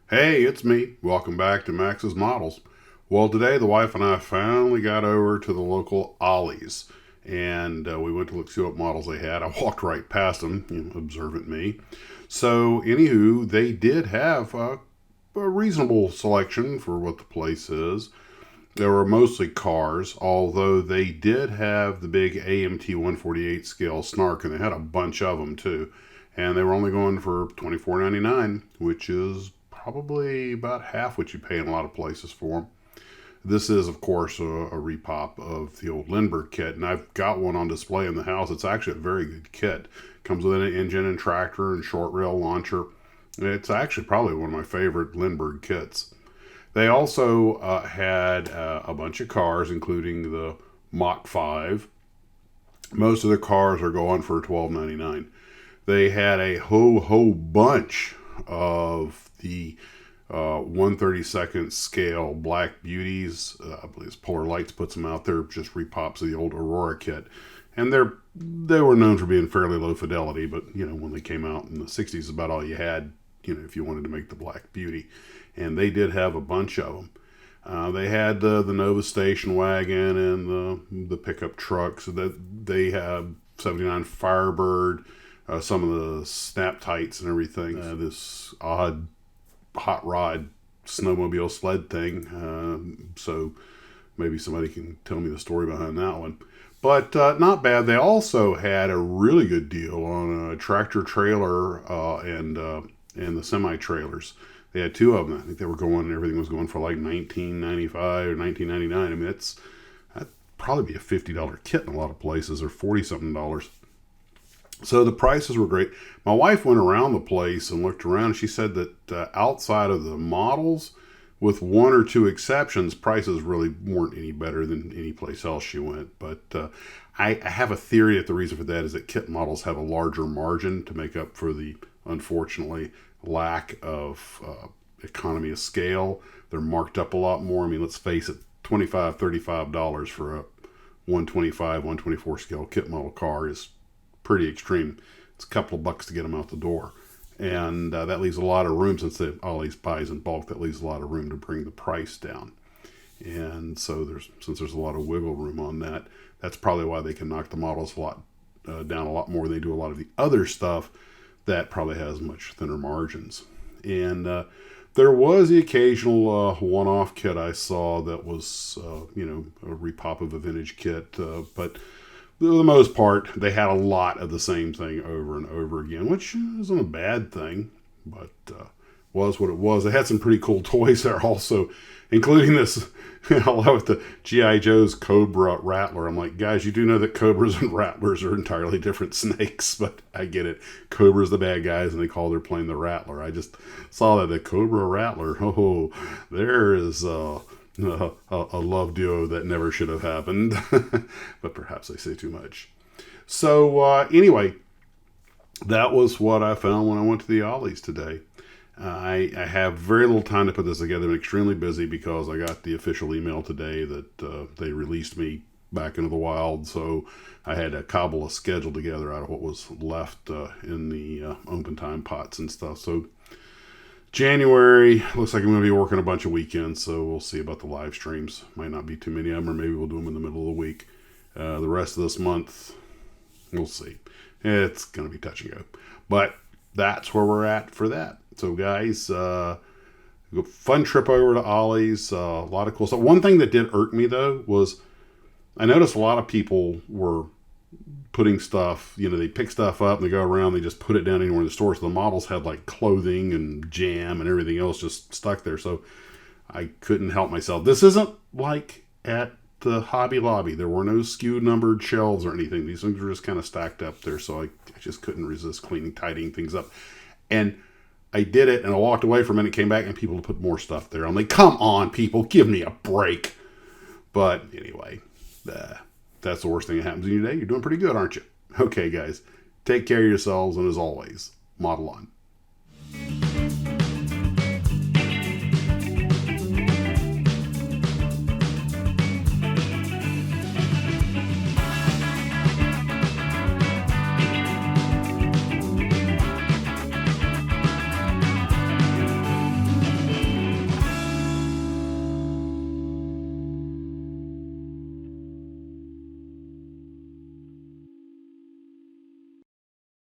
Hey, it's me. Welcome back to Max's Models. Well, today the wife and I finally got over to the local Ollies, and we went to look see what models they had. I walked right past them, observant me. So, anywho, they did have a reasonable selection for what the place is. There were mostly cars, although they did have the big AMT 148 scale snark, and they had a bunch of them too. And they were only going for $24.99, which is probably about half what you pay in a lot of places for them. This is, of course, a repop of the old Lindbergh kit, and I've got one on display in the house. It's actually a very good kit. Comes with an engine and tractor and short rail launcher. It's actually probably one of my favorite Lindbergh kits. They also had a bunch of cars, including the Mach 5. Most of the cars are going for $12.99. They had a whole bunch of the 132nd scale Black Beauties. I believe Polar Lights puts them out there, just repops of the old Aurora kit. And they were known for being fairly low fidelity, but when they came out in the 60s, about all you had, if you wanted to make the Black Beauty. And they did have a bunch of them. They had the Nova station wagon and the pickup trucks. That they had 79 Firebird, some of the snap tights and everything. This odd hot rod snowmobile sled thing. So maybe somebody can tell me the story behind that one. But not bad. They also had a really good deal on a tractor trailer and the semi trailers. They had two of them. I think they were going. Everything was going for like $19.95 or $19.99. I mean, that'd probably be a $50 kit in a lot of places, or $40-something. So the prices were great. My wife went around the place and looked around. She said that outside of the models, with one or two exceptions, prices really weren't any better than any place else she went. But I have a theory that the reason for that is that kit models have a larger margin to make up for the, unfortunately, lack of economy of scale. They're marked up a lot more. I mean, let's face it, $25, $35 for a 125, 124 scale kit model car is pretty extreme. It's a couple of bucks to get them out the door. And that leaves a lot of room, since they always buys in bulk, that leaves a lot of room to bring the price down. And so since there's a lot of wiggle room on that, that's probably why they can knock the models down a lot more than they do a lot of the other stuff that probably has much thinner margins. And there was the occasional one-off kit I saw that was, a repop of a vintage kit, but for the most part, they had a lot of the same thing over and over again, which isn't a bad thing, but was what it was. They had some pretty cool toys there also, including this. I love the G.I. Joe's Cobra Rattler. I'm like, guys, you do know that Cobras and Rattlers are entirely different snakes, but I get it. Cobra's the bad guys, and they call their plane the Rattler. I just saw that, the Cobra Rattler. Oh, there is a love duo that never should have happened, but perhaps I say too much. So anyway, that was what I found when I went to the Ollies today. I have very little time to put this together. I'm extremely busy because I got the official email today that they released me back into the wild. So I had to cobble a schedule together out of what was left in the open time pots and stuff. So January looks like I'm going to be working a bunch of weekends. So we'll see about the live streams. Might not be too many of them, or maybe we'll do them in the middle of the week. The rest of this month, we'll see. It's going to be touch and go. But that's where we're at for that. So, guys, fun trip over to Ollie's. A lot of cool stuff. One thing that did irk me, though, was I noticed a lot of people were putting stuff, they pick stuff up and they go around, they just put it down anywhere in the store. So the models had like clothing and jam and everything else just stuck there. So I couldn't help myself. This isn't like at the Hobby Lobby. There were no SKU numbered shelves or anything. These things were just kind of stacked up there. So I just couldn't resist tidying things up. And I did it, and I walked away for a minute, came back, and people put more stuff there. I'm like, come on, people, give me a break. But anyway, that's the worst thing that happens in your day. You're doing pretty good, aren't you? Okay, guys, take care of yourselves, and as always, model on.